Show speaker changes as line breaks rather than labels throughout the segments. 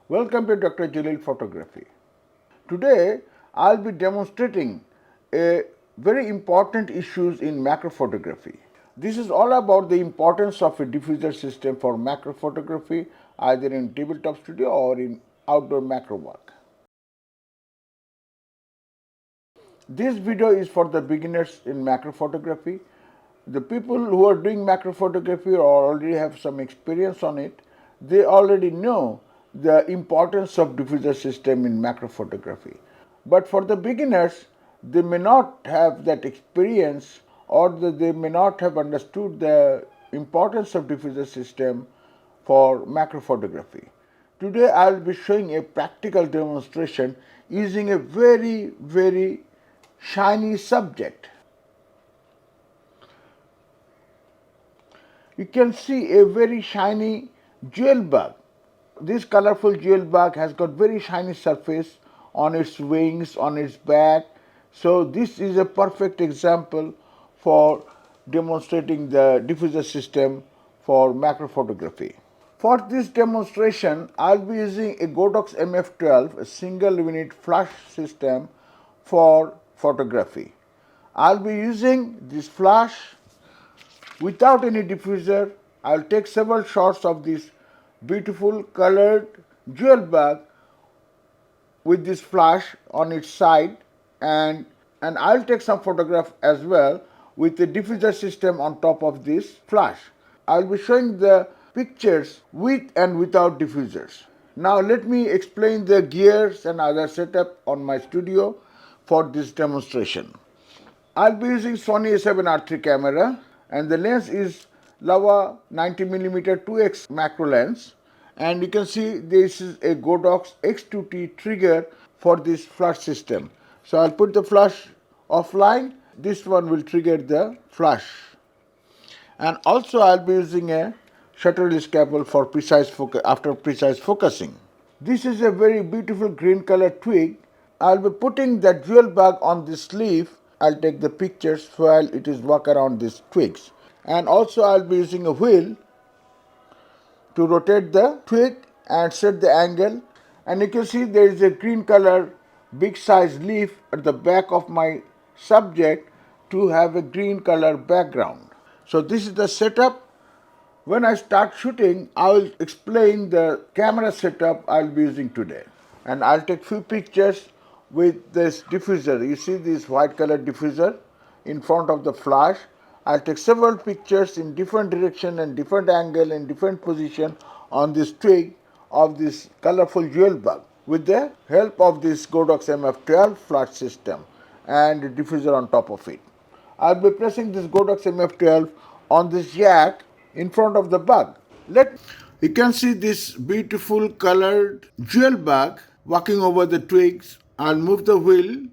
Welcome to Dr. Jalil Photography. Today I'll be demonstrating a very important issues in macro photography. This is all about the importance of a diffuser system for macro photography either in tabletop studio or in outdoor macro work. This video is for the beginners in macro photography. The people who are doing macro photography or already have some experience on it, they already know the importance of diffuser system in macro photography. But for the beginners, they may not have that experience or they may not have understood the importance of diffuser system for macro photography. Today I will be showing a practical demonstration using a very shiny subject. You can see a very shiny jewel bug. This colorful jewel bug has got very shiny surface on its wings, on its back. So this is a perfect example for demonstrating the diffuser system for macro photography. For this demonstration, I'll be using a Godox MF12, a single unit flash system for photography. I'll be using this flash without any diffuser. I'll take several shots of this beautiful colored jewel bug with this flash on its side, and I'll take some photograph as well with the diffuser system on top of this flash. I'll be showing the pictures with and without diffusers. Now let me explain the gears and other setup on my studio for this demonstration. I'll be using Sony A7riii camera and the lens is Laowa 90mm 2x macro lens, and you can see this is a Godox X2T trigger for this flash system. So I'll put the flash offline. This one will trigger the flash. And also I'll be using a shutter release cable for precise focusing. This is a very beautiful green color twig. I'll be putting that jewel bug on this leaf. I'll take the pictures while it is walk around these twigs. And also I'll be using a wheel to rotate the twig and set the angle. And you can see there is a green color big size leaf at the back of my subject to have a green color background. So this is the setup. When I start shooting, I will explain the camera setup I'll be using today. And I'll take few pictures with this diffuser. You see this white color diffuser in front of the flash. I'll take several pictures in different direction and different angle and different position on this twig of this colorful jewel bug with the help of this Godox MF12 flash system and a diffuser on top of it. I'll be pressing this Godox MF12 on this jack in front of the bug. You can see this beautiful colored jewel bug walking over the twigs. I'll move the wheel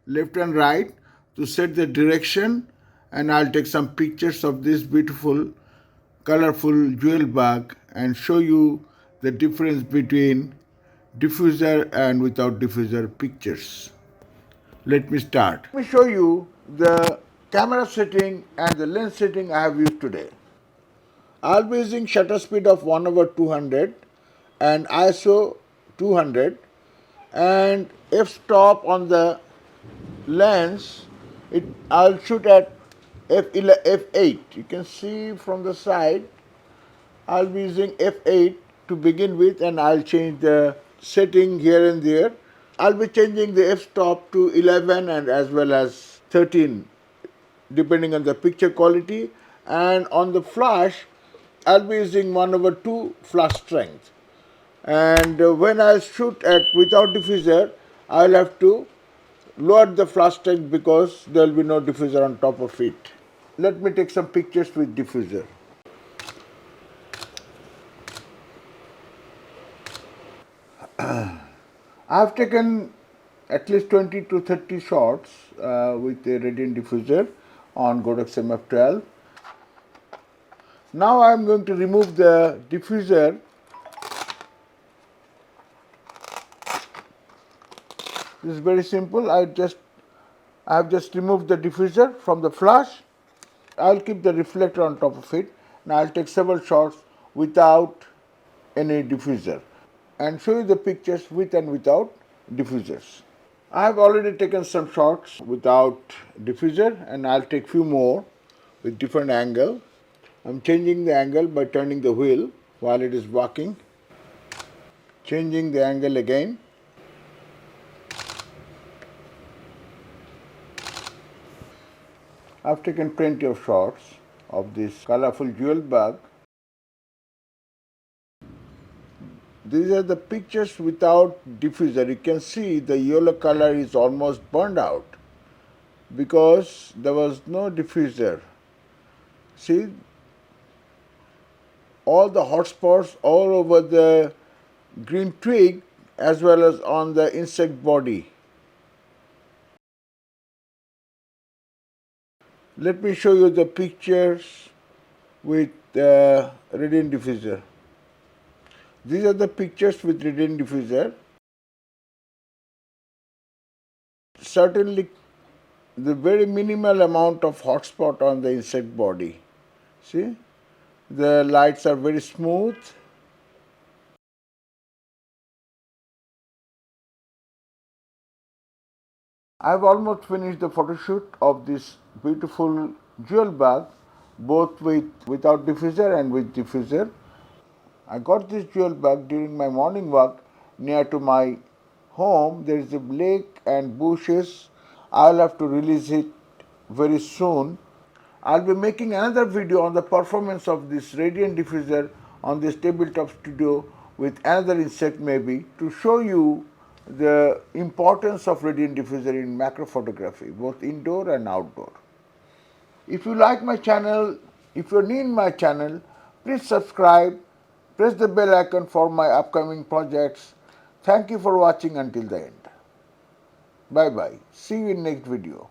left and right to set the direction, and I'll take some pictures of this beautiful colorful jewel bug and show you the difference between diffuser and without diffuser pictures. Let me start. Let me show you the camera setting and the lens setting I have used today. I'll be using shutter speed of 1/200 and ISO 200 and f-stop on the lens. I'll shoot at f8. You can see from the side I'll be using f8 to begin with, and I'll change the setting here and there. I'll be changing the f-stop to 11 and as well as 13 depending on the picture quality, and on the flash I'll be using 1/2 flash strength. And when I shoot at without diffuser, I'll have to lower the flash strength because there will be no diffuser on top of it. Let me take some pictures with diffuser. I've taken at least 20 to 30 shots with a radiant diffuser on Godox MF12. Now I am going to remove the diffuser. This is very simple. I have just removed the diffuser from the flash. I'll keep the reflector on top of it. Now I'll take several shots without any diffuser. and show you the pictures with and without diffusers. I have already taken some shots without diffuser and I'll take few more with different angle. I'm changing the angle by turning the wheel while it is walking. Changing the angle again. I've taken plenty of shots of this colorful jewel bug. These are the pictures without diffuser. You can see the yellow color is almost burned out because there was no diffuser. See, all the hot spots all over the green twig as well as on the insect body. Let me show you the pictures with radiant diffuser. These are the pictures with radiant diffuser. Certainly the very minimal amount of hotspot on the insect body. See, the lights are very smooth. I've almost finished the photo shoot of this beautiful jewel bug, both without diffuser and with diffuser. I got this jewel bug during my morning walk near to my home. There is a lake and bushes. I'll have to release it very soon. I'll be making another video on the performance of this radiant diffuser on this tabletop studio with another insect maybe to show you the importance of radiant diffuser in macro photography, both indoor and outdoor. If you like my channel, if you're new in my channel, please subscribe, press the bell icon for my upcoming projects. Thank you for watching until the end. Bye bye. See you in next video.